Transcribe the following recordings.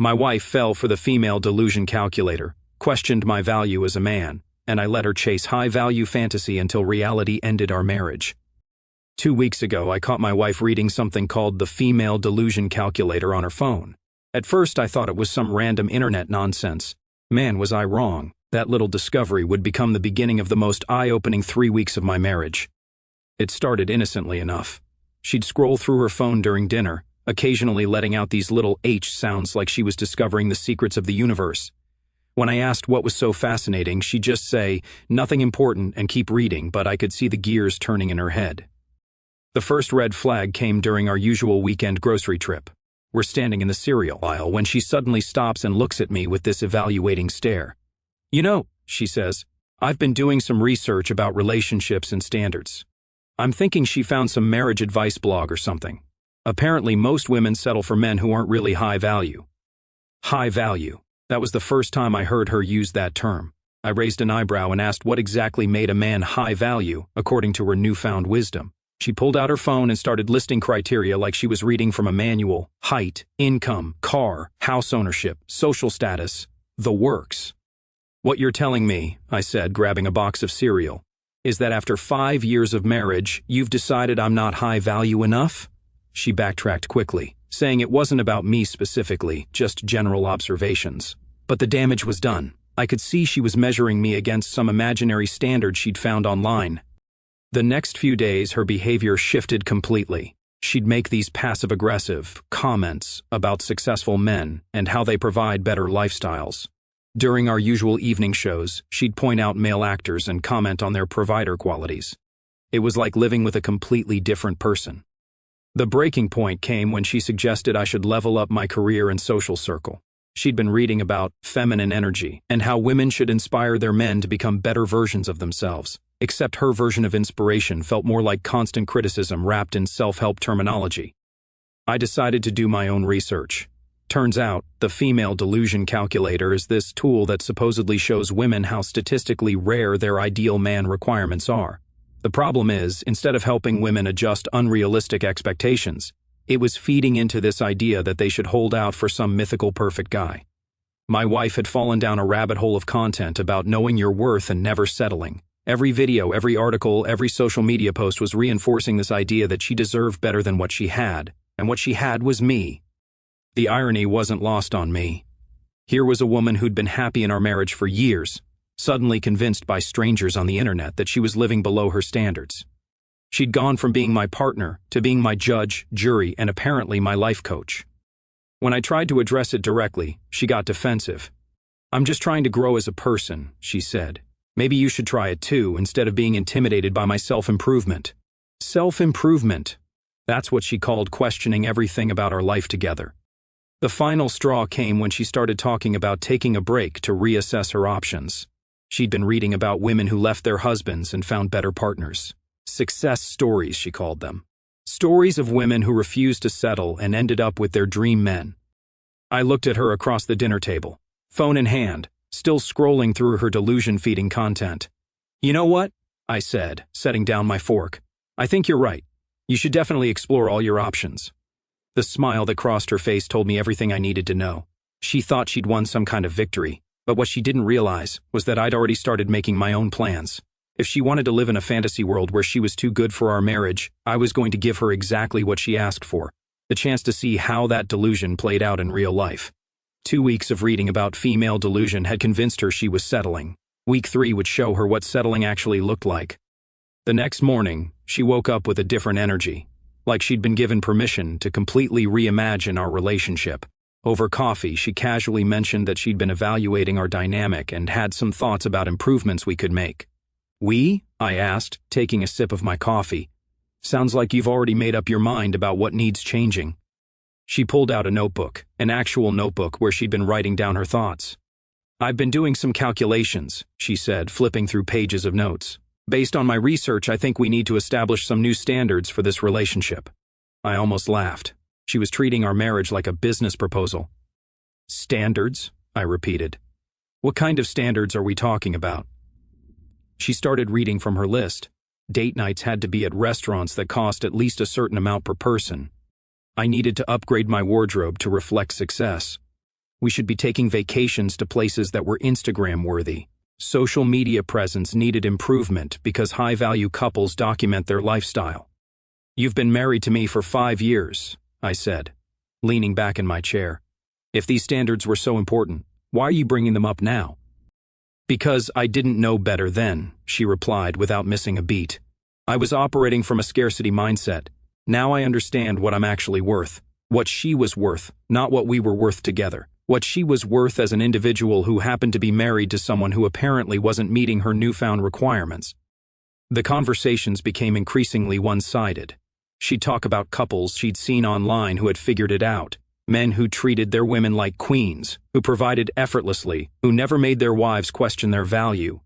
My wife fell for the female delusion calculator, questioned my value as a man, and I let her chase high-value fantasy until reality ended our marriage. 2 weeks ago, I caught my wife reading something called the female delusion calculator on her phone. At first, I thought it was some random internet nonsense. Man, was I wrong. That little discovery would become the beginning of the most eye-opening 3 weeks of my marriage. It started innocently enough. She'd scroll through her phone during dinner, occasionally letting out these little H sounds like she was discovering the secrets of the universe. When I asked what was so fascinating, she'd just say, "Nothing important," and keep reading, but I could see the gears turning in her head. The first red flag came during our usual weekend grocery trip. We're standing in the cereal aisle when she suddenly stops and looks at me with this evaluating stare. "You know," she says, "I've been doing some research about relationships and standards. I'm thinking she found some marriage advice blog or something. Apparently most women settle for men who aren't really high value." High value. That was the first time I heard her use that term. I raised an eyebrow and asked what exactly made a man high value, according to her newfound wisdom. She pulled out her phone and started listing criteria like she was reading from a manual: height, income, car, house ownership, social status, the works. "What you're telling me," I said, grabbing a box of cereal, "is that after 5 years of marriage, you've decided I'm not high value enough?" She backtracked quickly, saying it wasn't about me specifically, just general observations. But the damage was done. I could see she was measuring me against some imaginary standard she'd found online. The next few days, her behavior shifted completely. She'd make these passive-aggressive comments about successful men and how they provide better lifestyles. During our usual evening shows, she'd point out male actors and comment on their provider qualities. It was like living with a completely different person. The breaking point came when she suggested I should level up my career and social circle. She'd been reading about feminine energy and how women should inspire their men to become better versions of themselves. Except her version of inspiration felt more like constant criticism wrapped in self-help terminology. I decided to do my own research. Turns out, the female delusion calculator is this tool that supposedly shows women how statistically rare their ideal man requirements are. The problem is, instead of helping women adjust unrealistic expectations, it was feeding into this idea that they should hold out for some mythical perfect guy. My wife had fallen down a rabbit hole of content about knowing your worth and never settling. Every video, every article, every social media post was reinforcing this idea that she deserved better than what she had, and what she had was me. The irony wasn't lost on me. Here was a woman who'd been happy in our marriage for years, suddenly convinced by strangers on the internet that she was living below her standards. She'd gone from being my partner to being my judge, jury, and apparently my life coach. When I tried to address it directly, she got defensive. "I'm just trying to grow as a person," she said. "Maybe you should try it too, instead of being intimidated by my self-improvement." Self-improvement. That's what she called questioning everything about our life together. The final straw came when she started talking about taking a break to reassess her options. She'd been reading about women who left their husbands and found better partners. Success stories, she called them. Stories of women who refused to settle and ended up with their dream men. I looked at her across the dinner table, phone in hand, still scrolling through her delusion-feeding content. "You know what?" I said, setting down my fork. "I think you're right. You should definitely explore all your options." The smile that crossed her face told me everything I needed to know. She thought she'd won some kind of victory, but what she didn't realize was that I'd already started making my own plans. If she wanted to live in a fantasy world where she was too good for our marriage, I was going to give her exactly what she asked for, the chance to see how that delusion played out in real life. 2 weeks of reading about female delusion had convinced her she was settling. Week 3 would show her what settling actually looked like. The next morning, she woke up with a different energy, like she'd been given permission to completely reimagine our relationship. Over coffee, she casually mentioned that she'd been evaluating our dynamic and had some thoughts about improvements we could make. "We?" I asked, taking a sip of my coffee. "Sounds like you've already made up your mind about what needs changing." She pulled out a notebook, an actual notebook where she'd been writing down her thoughts. "I've been doing some calculations," she said, flipping through pages of notes. "Based on my research, I think we need to establish some new standards for this relationship." I almost laughed. She was treating our marriage like a business proposal. "Standards?" I repeated. "What kind of standards are we talking about?" She started reading from her list. Date nights had to be at restaurants that cost at least a certain amount per person. I needed to upgrade my wardrobe to reflect success. We should be taking vacations to places that were Instagram-worthy. Social media presence needed improvement because high-value couples document their lifestyle. You've been married to me for 5 years, I said, leaning back in my chair. If these standards were so important, why are you bringing them up now? Because I didn't know better then, she replied without missing a beat. I was operating from a scarcity mindset. Now I understand what I'm actually worth. What she was worth, not what we were worth together. What she was worth as an individual who happened to be married to someone who apparently wasn't meeting her newfound requirements. The conversations became increasingly one-sided. She'd talk about couples she'd seen online who had figured it out, men who treated their women like queens, who provided effortlessly, who never made their wives question their value.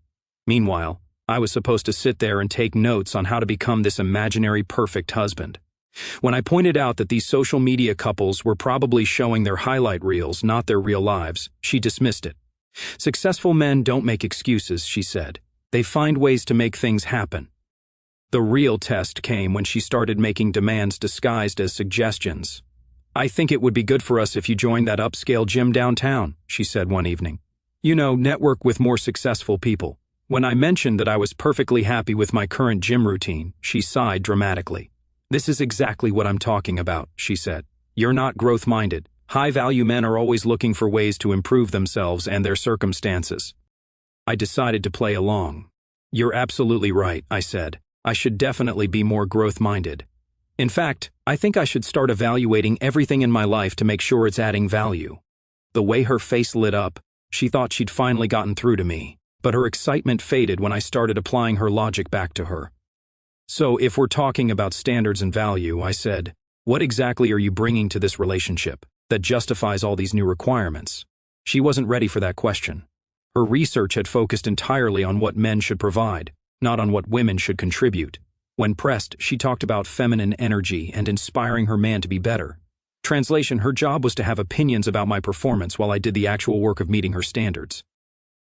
Meanwhile, I was supposed to sit there and take notes on how to become this imaginary perfect husband. When I pointed out that these social media couples were probably showing their highlight reels, not their real lives, she dismissed it. Successful men don't make excuses, she said. They find ways to make things happen. The real test came when she started making demands disguised as suggestions. I think it would be good for us if you joined that upscale gym downtown, she said one evening. You know, network with more successful people. When I mentioned that I was perfectly happy with my current gym routine, she sighed dramatically. This is exactly what I'm talking about, she said. You're not growth-minded. High-value men are always looking for ways to improve themselves and their circumstances. I decided to play along. You're absolutely right, I said. I should definitely be more growth-minded. In fact, I think I should start evaluating everything in my life to make sure it's adding value. The way her face lit up, she thought she'd finally gotten through to me, but her excitement faded when I started applying her logic back to her. So if we're talking about standards and value, I said, what exactly are you bringing to this relationship that justifies all these new requirements? She wasn't ready for that question. Her research had focused entirely on what men should provide, not on what women should contribute. When pressed, she talked about feminine energy and inspiring her man to be better. Translation, her job was to have opinions about my performance while I did the actual work of meeting her standards.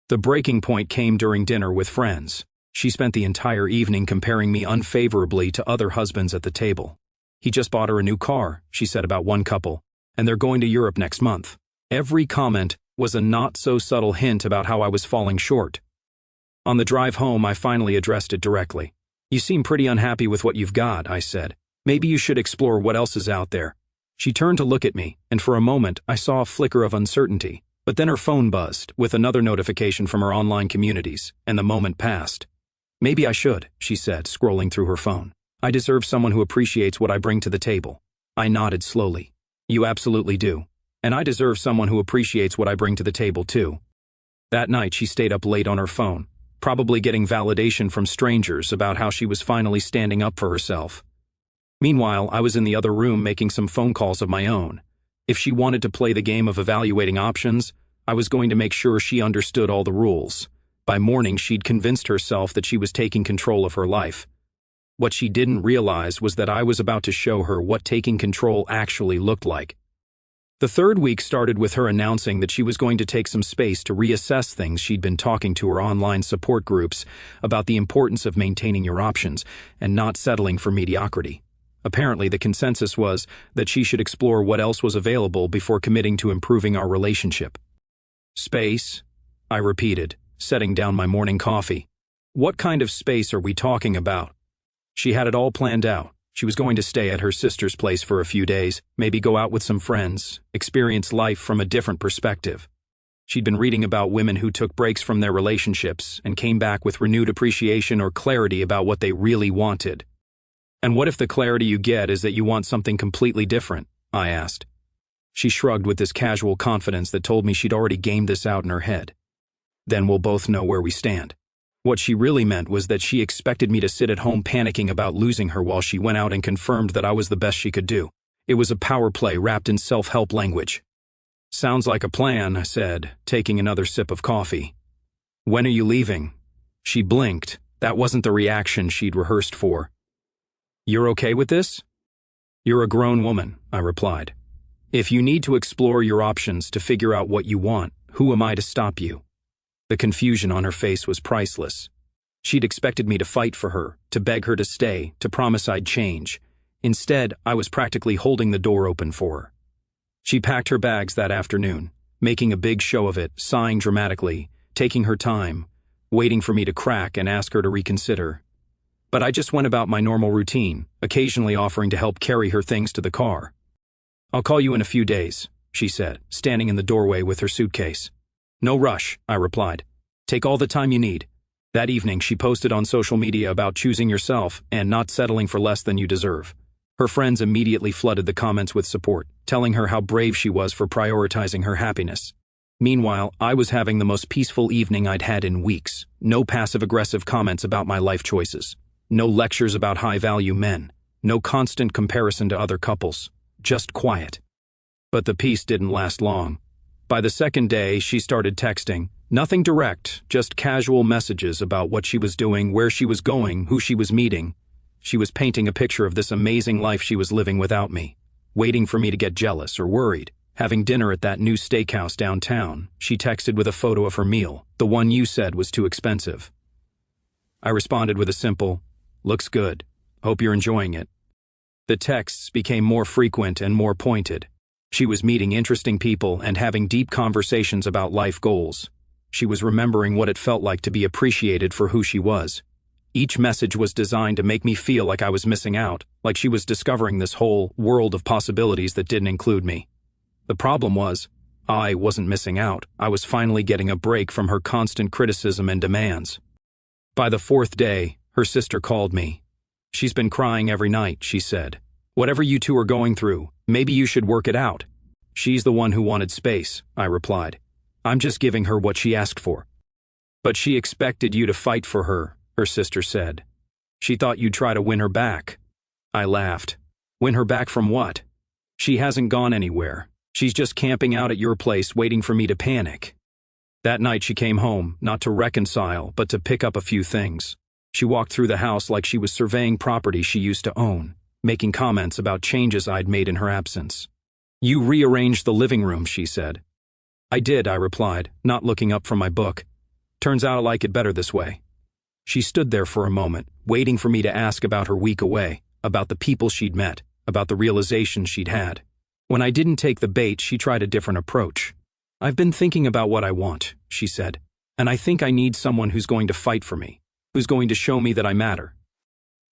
The breaking point came during dinner with friends. She spent the entire evening comparing me unfavorably to other husbands at the table. He just bought her a new car, she said about one couple, and they're going to Europe next month. Every comment was a not-so-subtle hint about how I was falling short. On the drive home, I finally addressed it directly. You seem pretty unhappy with what you've got, I said. Maybe you should explore what else is out there. She turned to look at me, and for a moment, I saw a flicker of uncertainty. But then her phone buzzed, with another notification from her online communities, and the moment passed. Maybe I should, she said, scrolling through her phone. I deserve someone who appreciates what I bring to the table. I nodded slowly. You absolutely do. And I deserve someone who appreciates what I bring to the table, too. That night, she stayed up late on her phone, probably getting validation from strangers about how she was finally standing up for herself. Meanwhile, I was in the other room making some phone calls of my own. If she wanted to play the game of evaluating options, I was going to make sure she understood all the rules. By morning, she'd convinced herself that she was taking control of her life. What she didn't realize was that I was about to show her what taking control actually looked like. The third week started with her announcing that she was going to take some space to reassess things. She'd been talking to her online support groups about the importance of maintaining your options and not settling for mediocrity. Apparently, the consensus was that she should explore what else was available before committing to improving our relationship. Space, I repeated, setting down my morning coffee. What kind of space are we talking about? She had it all planned out. She was going to stay at her sister's place for a few days, maybe go out with some friends, experience life from a different perspective. She'd been reading about women who took breaks from their relationships and came back with renewed appreciation or clarity about what they really wanted. And what if the clarity you get is that you want something completely different? I asked. She shrugged with this casual confidence that told me she'd already gamed this out in her head. Then we'll both know where we stand. What she really meant was that she expected me to sit at home panicking about losing her while she went out and confirmed that I was the best she could do. It was a power play wrapped in self-help language. Sounds like a plan, I said, taking another sip of coffee. When are you leaving? She blinked. That wasn't the reaction she'd rehearsed for. You're okay with this? You're a grown woman, I replied. If you need to explore your options to figure out what you want, who am I to stop you? The confusion on her face was priceless. She'd expected me to fight for her, to beg her to stay, to promise I'd change. Instead, I was practically holding the door open for her. She packed her bags that afternoon, making a big show of it, sighing dramatically, taking her time, waiting for me to crack and ask her to reconsider. But I just went about my normal routine, occasionally offering to help carry her things to the car. "I'll call you in a few days," she said, standing in the doorway with her suitcase. "No rush," I replied. "Take all the time you need." That evening, she posted on social media about choosing yourself and not settling for less than you deserve. Her friends immediately flooded the comments with support, telling her how brave she was for prioritizing her happiness. Meanwhile, I was having the most peaceful evening I'd had in weeks. No passive-aggressive comments about my life choices. No lectures about high-value men. No constant comparison to other couples. Just quiet. But the peace didn't last long. By the second day, she started texting. Nothing direct, just casual messages about what she was doing, where she was going, who she was meeting. She was painting a picture of this amazing life she was living without me, waiting for me to get jealous or worried. Having dinner at that new steakhouse downtown, she texted with a photo of her meal, the one you said was too expensive. I responded with a simple, "Looks good. Hope you're enjoying it." The texts became more frequent and more pointed. She was meeting interesting people and having deep conversations about life goals. She was remembering what it felt like to be appreciated for who she was. Each message was designed to make me feel like I was missing out, like she was discovering this whole world of possibilities that didn't include me. The problem was, I wasn't missing out. I was finally getting a break from her constant criticism and demands. By the fourth day, her sister called me. "She's been crying every night," she said. "Whatever you two are going through, maybe you should work it out." "She's the one who wanted space," I replied. "I'm just giving her what she asked for." "But she expected you to fight for her," her sister said. "She thought you'd try to win her back." I laughed. "Win her back from what? She hasn't gone anywhere. She's just camping out at your place waiting for me to panic." That night she came home, not to reconcile, but to pick up a few things. She walked through the house like she was surveying property she used to own, making comments about changes I'd made in her absence. "You rearranged the living room," she said. "I did," I replied, not looking up from my book. "Turns out I like it better this way." She stood there for a moment, waiting for me to ask about her week away, about the people she'd met, about the realizations she'd had. When I didn't take the bait, she tried a different approach. "I've been thinking about what I want," she said, "and I think I need someone who's going to fight for me, who's going to show me that I matter."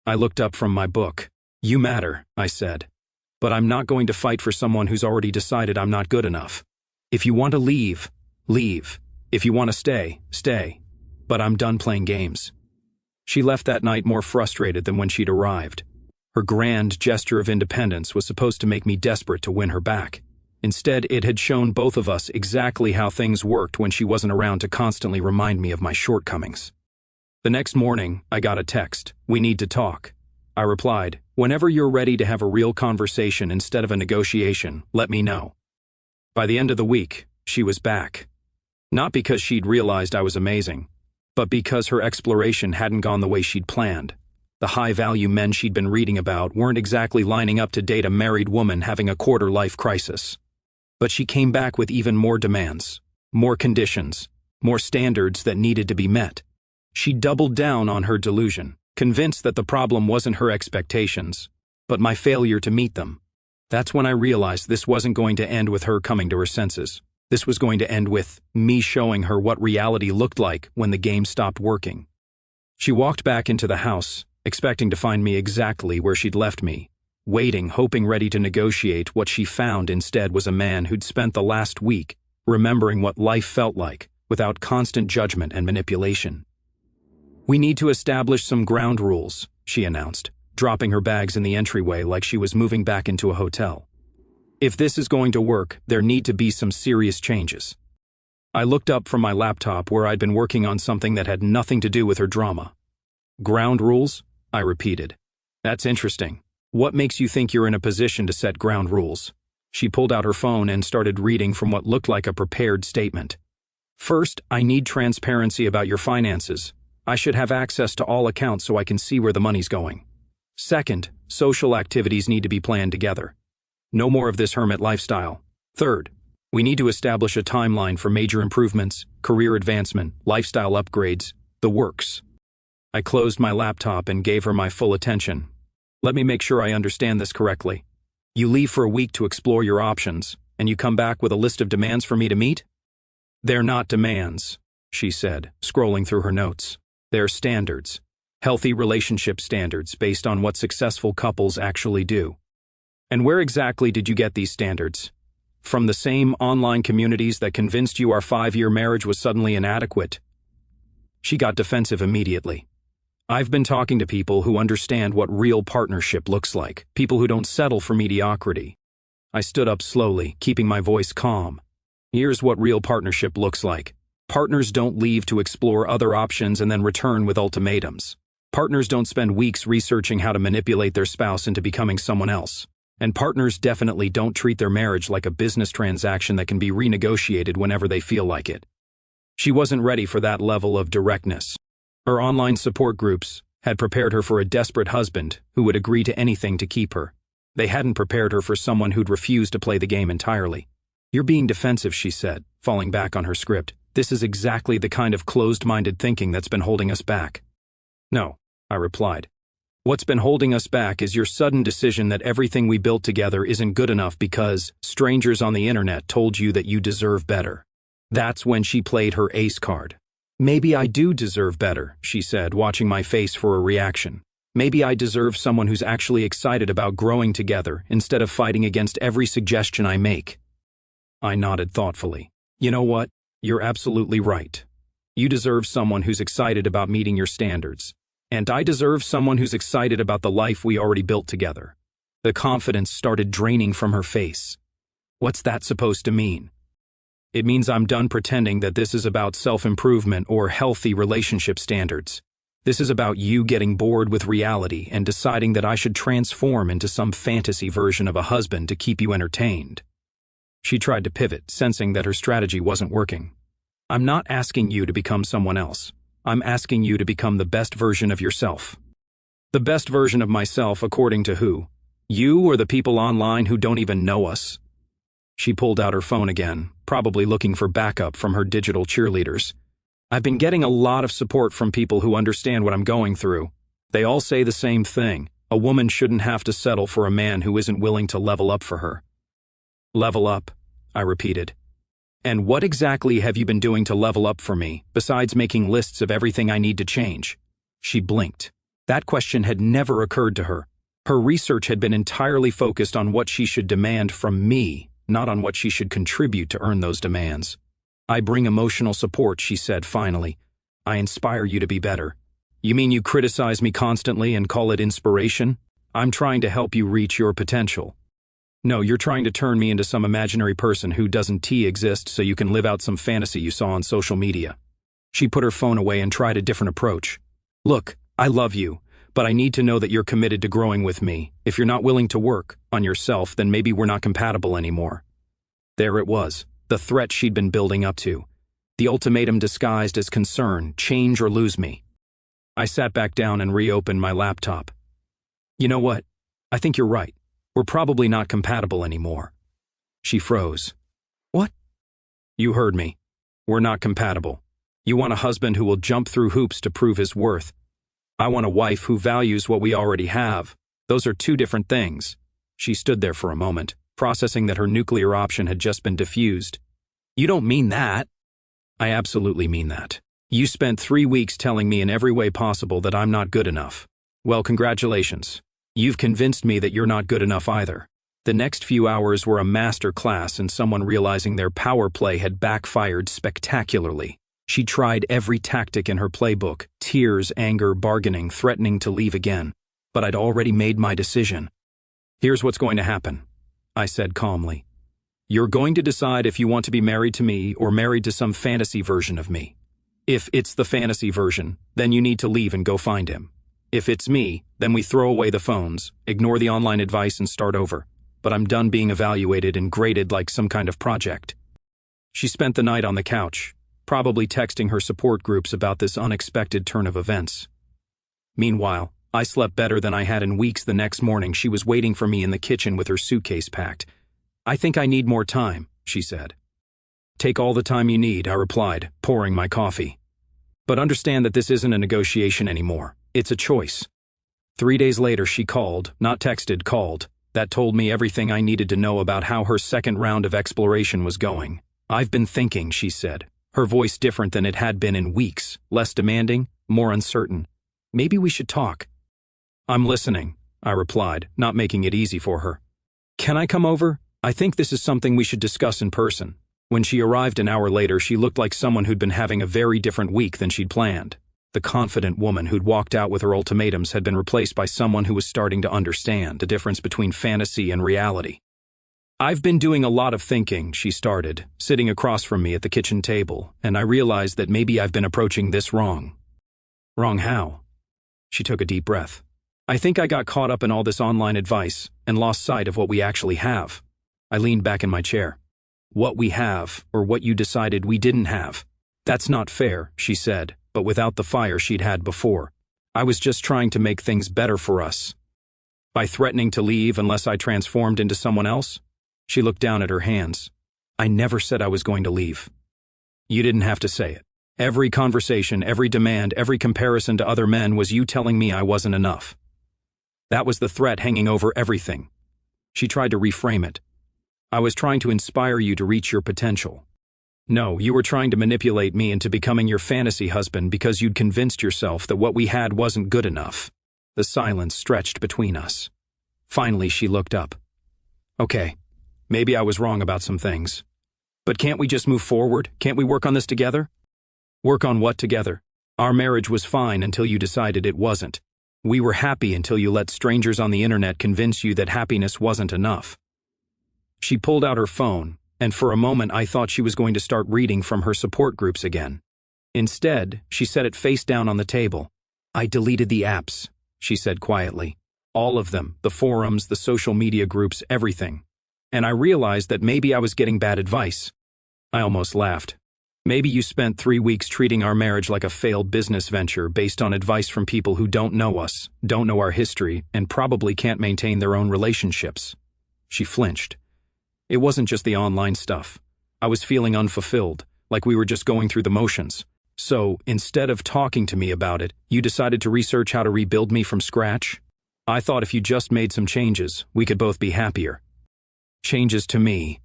I looked up from my book. "You matter," I said, "but I'm not going to fight for someone who's already decided I'm not good enough. If you want to leave, leave. If you want to stay, stay. But I'm done playing games." She left that night more frustrated than when she'd arrived. Her grand gesture of independence was supposed to make me desperate to win her back. Instead, it had shown both of us exactly how things worked when she wasn't around to constantly remind me of my shortcomings. The next morning, I got a text, "We need to talk." I replied, "Whenever you're ready to have a real conversation instead of a negotiation, let me know." By the end of the week, she was back. Not because she'd realized I was amazing, but because her exploration hadn't gone the way she'd planned. The high-value men she'd been reading about weren't exactly lining up to date a married woman having a quarter-life crisis. But she came back with even more demands, more conditions, more standards that needed to be met. She doubled down on her delusion, convinced that the problem wasn't her expectations, but my failure to meet them. That's when I realized this wasn't going to end with her coming to her senses. This was going to end with me showing her what reality looked like when the game stopped working. She walked back into the house, expecting to find me exactly where she'd left me, waiting, hoping, ready to negotiate. What she found instead was a man who'd spent the last week remembering what life felt like without constant judgment and manipulation. "We need to establish some ground rules," she announced, dropping her bags in the entryway like she was moving back into a hotel. "If this is going to work, there need to be some serious changes." I looked up from my laptop where I'd been working on something that had nothing to do with her drama. "Ground rules?" I repeated. "That's interesting. What makes you think you're in a position to set ground rules?" She pulled out her phone and started reading from what looked like a prepared statement. "First, I need transparency about your finances. I should have access to all accounts so I can see where the money's going. Second, social activities need to be planned together. No more of this hermit lifestyle. Third, we need to establish a timeline for major improvements, career advancement, lifestyle upgrades, the works." I closed my laptop and gave her my full attention. "Let me make sure I understand this correctly. You leave for a week to explore your options, and you come back with a list of demands for me to meet? They're not demands, she said, scrolling through her notes. They're standards. Healthy relationship standards based on what successful couples actually do. And where exactly did you get these standards? From the same online communities that convinced you our 5-year marriage was suddenly inadequate? She got defensive immediately. I've been talking to people who understand what real partnership looks like, people who don't settle for mediocrity. I stood up slowly, keeping my voice calm. Here's what real partnership looks like. Partners don't leave to explore other options and then return with ultimatums. Partners don't spend weeks researching how to manipulate their spouse into becoming someone else. And partners definitely don't treat their marriage like a business transaction that can be renegotiated whenever they feel like it. She wasn't ready for that level of directness. Her online support groups had prepared her for a desperate husband who would agree to anything to keep her. They hadn't prepared her for someone who'd refuse to play the game entirely. You're being defensive, she said, falling back on her script. This is exactly the kind of closed-minded thinking that's been holding us back. No, I replied. What's been holding us back is your sudden decision that everything we built together isn't good enough because strangers on the internet told you that you deserve better. That's when she played her ace card. Maybe I do deserve better, she said, watching my face for a reaction. Maybe I deserve someone who's actually excited about growing together instead of fighting against every suggestion I make. I nodded thoughtfully. You know what? You're absolutely right. You deserve someone who's excited about meeting your standards. And I deserve someone who's excited about the life we already built together. The confidence started draining from her face. What's that supposed to mean? It means I'm done pretending that this is about self-improvement or healthy relationship standards. This is about you getting bored with reality and deciding that I should transform into some fantasy version of a husband to keep you entertained. She tried to pivot, sensing that her strategy wasn't working. I'm not asking you to become someone else. I'm asking you to become the best version of yourself. The best version of myself according to who? You or the people online who don't even know us? She pulled out her phone again, probably looking for backup from her digital cheerleaders. I've been getting a lot of support from people who understand what I'm going through. They all say the same thing. A woman shouldn't have to settle for a man who isn't willing to level up for her. Level up, I repeated. And what exactly have you been doing to level up for me, besides making lists of everything I need to change? She blinked. That question had never occurred to her. Her research had been entirely focused on what she should demand from me, not on what she should contribute to earn those demands. I bring emotional support, she said finally. I inspire you to be better. You mean you criticize me constantly and call it inspiration? I'm trying to help you reach your potential. No, you're trying to turn me into some imaginary person who doesn't exist so you can live out some fantasy you saw on social media. She put her phone away and tried a different approach. Look, I love you, but I need to know that you're committed to growing with me. If you're not willing to work on yourself, then maybe we're not compatible anymore. There it was, the threat she'd been building up to. The ultimatum disguised as concern, change or lose me. I sat back down and reopened my laptop. You know what? I think you're right. We're probably not compatible anymore. She froze. What? You heard me. We're not compatible. You want a husband who will jump through hoops to prove his worth. I want a wife who values what we already have. Those are two different things. She stood there for a moment, processing that her nuclear option had just been diffused. You don't mean that. I absolutely mean that. You spent 3 weeks telling me in every way possible that I'm not good enough. Well, congratulations. You've convinced me that you're not good enough either. The next few hours were a master class in someone realizing their power play had backfired spectacularly. She tried every tactic in her playbook, tears, anger, bargaining, threatening to leave again. But I'd already made my decision. Here's what's going to happen, I said calmly. You're going to decide if you want to be married to me or married to some fantasy version of me. If it's the fantasy version, then you need to leave and go find him. If it's me, then we throw away the phones, ignore the online advice and start over. But I'm done being evaluated and graded like some kind of project. She spent the night on the couch, probably texting her support groups about this unexpected turn of events. Meanwhile, I slept better than I had in weeks. The next morning, she was waiting for me in the kitchen with her suitcase packed. I think I need more time, she said. Take all the time you need, I replied, pouring my coffee. But understand that this isn't a negotiation anymore. It's a choice. 3 days later, she called, not texted, called. That told me everything I needed to know about how her second round of exploration was going. "I've been thinking," she said, her voice different than it had been in weeks, less demanding, more uncertain. "Maybe we should talk." "I'm listening," I replied, not making it easy for her. "Can I come over? I think this is something we should discuss in person." When she arrived an hour later, she looked like someone who'd been having a very different week than she'd planned. The confident woman who'd walked out with her ultimatums had been replaced by someone who was starting to understand the difference between fantasy and reality. "I've been doing a lot of thinking," she started, sitting across from me at the kitchen table, "and I realized that maybe I've been approaching this wrong." "Wrong how?" She took a deep breath. "I think I got caught up in all this online advice and lost sight of what we actually have." I leaned back in my chair. "What we have, or what you decided we didn't have. That's not fair," she said, but without the fire she'd had before. "I was just trying to make things better for us." "By threatening to leave unless I transformed into someone else?" She looked down at her hands. "I never said I was going to leave." "You didn't have to say it. Every conversation, every demand, every comparison to other men was you telling me I wasn't enough. That was the threat hanging over everything." She tried to reframe it. "I was trying to inspire you to reach your potential." "No, you were trying to manipulate me into becoming your fantasy husband because you'd convinced yourself that what we had wasn't good enough." The silence stretched between us. Finally, she looked up. "Okay, maybe I was wrong about some things. But can't we just move forward? Can't we work on this together?" "Work on what together? Our marriage was fine until you decided it wasn't. We were happy until you let strangers on the internet convince you that happiness wasn't enough." She pulled out her phone, and for a moment I thought she was going to start reading from her support groups again. Instead, she set it face down on the table. "I deleted the apps," she said quietly. "All of them, the forums, the social media groups, everything. And I realized that maybe I was getting bad advice." I almost laughed. "Maybe you spent 3 weeks treating our marriage like a failed business venture based on advice from people who don't know us, don't know our history, and probably can't maintain their own relationships." She flinched. "It wasn't just the online stuff. I was feeling unfulfilled, like we were just going through the motions. So, instead of talking to me about it, you decided to research how to rebuild me from scratch? I thought if you just made some changes, we could both be happier." "Changes to me?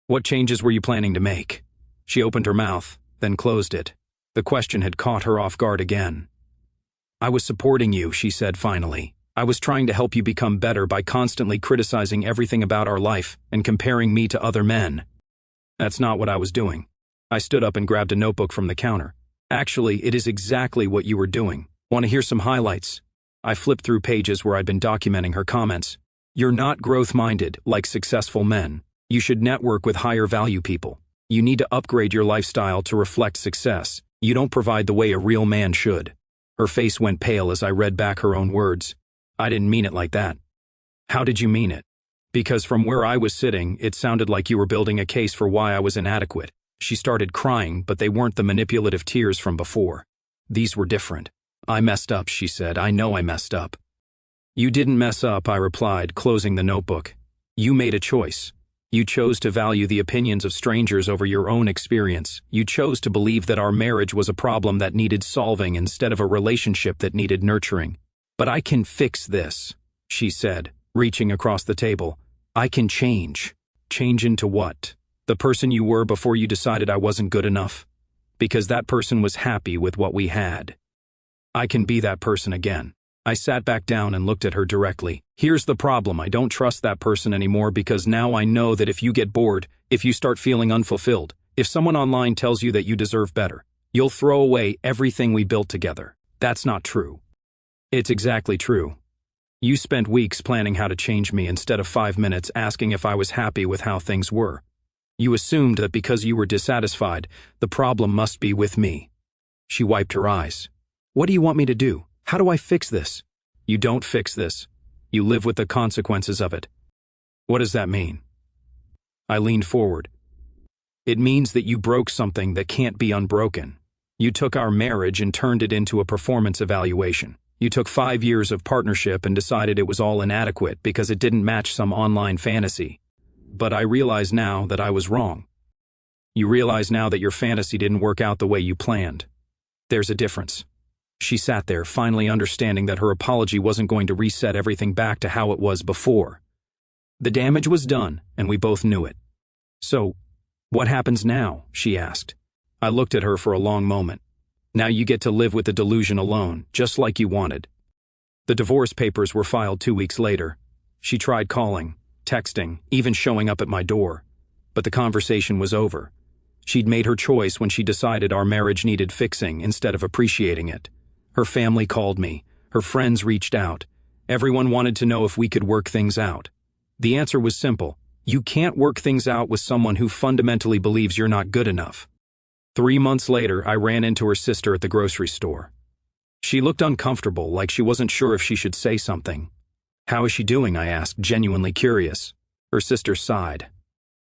What changes were you planning to make?" She opened her mouth, then closed it. The question had caught her off guard again. "I was supporting you," she said finally. "I was trying to help you become better by constantly criticizing everything about our life and comparing me to other men." "That's not what I was doing." I stood up and grabbed a notebook from the counter. "Actually, it is exactly what you were doing. Want to hear some highlights?" I flipped through pages where I'd been documenting her comments. "You're not growth-minded, like successful men. You should network with higher-value people. You need to upgrade your lifestyle to reflect success. You don't provide the way a real man should." Her face went pale as I read back her own words. "I didn't mean it like that." "How did you mean it?" "Because from where I was sitting, it sounded like you were building a case for why I was inadequate." She started crying, but they weren't the manipulative tears from before. These were different. "I messed up," she said. "I know I messed up." "You didn't mess up," I replied, closing the notebook. "You made a choice. You chose to value the opinions of strangers over your own experience. You chose to believe that our marriage was a problem that needed solving instead of a relationship that needed nurturing. But I can fix this," she said, reaching across the table. "I can change." "Change into what? The person you were before you decided I wasn't good enough? Because that person was happy with what we had. I can be that person again." I sat back down and looked at her directly. "Here's the problem. I don't trust that person anymore because now I know that if you get bored, if you start feeling unfulfilled, if someone online tells you that you deserve better, you'll throw away everything we built together. That's not true." "It's exactly true. You spent weeks planning how to change me instead of 5 minutes asking if I was happy with how things were. You assumed that because you were dissatisfied, the problem must be with me." She wiped her eyes. "What do you want me to do? How do I fix this?" "You don't fix this. You live with the consequences of it." "What does that mean?" I leaned forward. "It means that you broke something that can't be unbroken. You took our marriage and turned it into a performance evaluation. You took 5 years of partnership and decided it was all inadequate because it didn't match some online fantasy. But I realize now that I was wrong. You realize now that your fantasy didn't work out the way you planned. There's a difference." She sat there, finally understanding that her apology wasn't going to reset everything back to how it was before. The damage was done, and we both knew it. "So, what happens now?" she asked. I looked at her for a long moment. "Now you get to live with the delusion alone, just like you wanted." The divorce papers were filed 2 weeks later. She tried calling, texting, even showing up at my door. But the conversation was over. She'd made her choice when she decided our marriage needed fixing instead of appreciating it. Her family called me. Her friends reached out. Everyone wanted to know if we could work things out. The answer was simple. You can't work things out with someone who fundamentally believes you're not good enough. 3 months later, I ran into her sister at the grocery store. She looked uncomfortable, like she wasn't sure if she should say something. "How is she doing?" I asked, genuinely curious. Her sister sighed.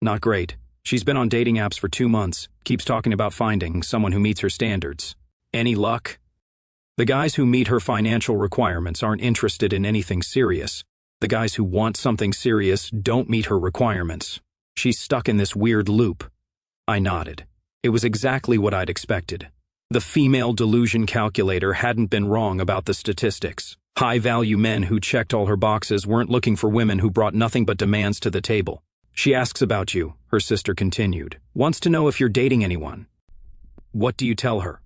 "Not great. She's been on dating apps for 2 months, keeps talking about finding someone who meets her standards. Any luck?" The guys who meet her financial requirements aren't interested in anything serious. The guys who want something serious don't meet her requirements. She's stuck in this weird loop. I nodded. It was exactly what I'd expected. The female delusion calculator hadn't been wrong about the statistics. High-value men who checked all her boxes weren't looking for women who brought nothing but demands to the table. "She asks about you," her sister continued. "Wants to know if you're dating anyone." "What do you tell her?"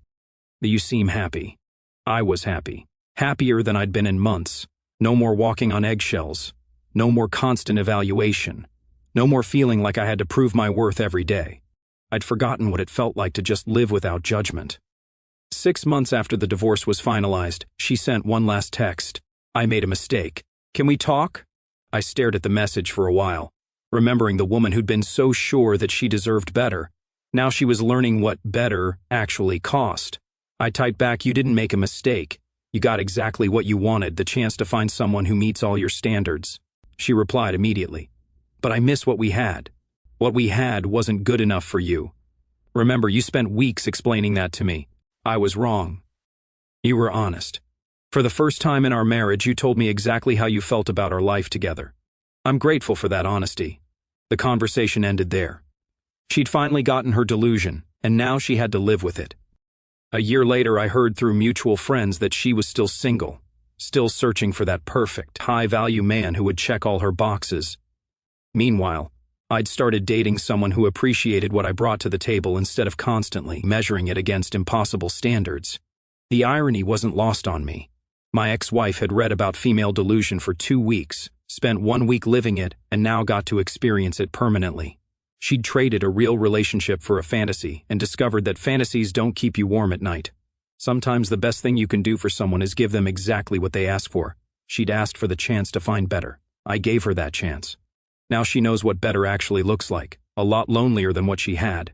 "You seem happy." I was happy. Happier than I'd been in months. No more walking on eggshells. No more constant evaluation. No more feeling like I had to prove my worth every day. I'd forgotten what it felt like to just live without judgment. 6 months after the divorce was finalized, she sent one last text. "I made a mistake. Can we talk?" I stared at the message for a while, remembering the woman who'd been so sure that she deserved better. Now she was learning what better actually cost. I typed back, "You didn't make a mistake. You got exactly what you wanted, the chance to find someone who meets all your standards." She replied immediately, "But I miss what we had. What we had wasn't good enough for you. Remember, you spent weeks explaining that to me. I was wrong. You were honest. For the first time in our marriage, you told me exactly how you felt about our life together. I'm grateful for that honesty." The conversation ended there. She'd finally gotten her delusion, and now she had to live with it. A year later, I heard through mutual friends that she was still single, still searching for that perfect, high-value man who would check all her boxes. Meanwhile, I'd started dating someone who appreciated what I brought to the table instead of constantly measuring it against impossible standards. The irony wasn't lost on me. My ex-wife had read about female delusion for 2 weeks, spent 1 week living it, and now got to experience it permanently. She'd traded a real relationship for a fantasy and discovered that fantasies don't keep you warm at night. Sometimes the best thing you can do for someone is give them exactly what they ask for. She'd asked for the chance to find better. I gave her that chance. Now she knows what better actually looks like, a lot lonelier than what she had.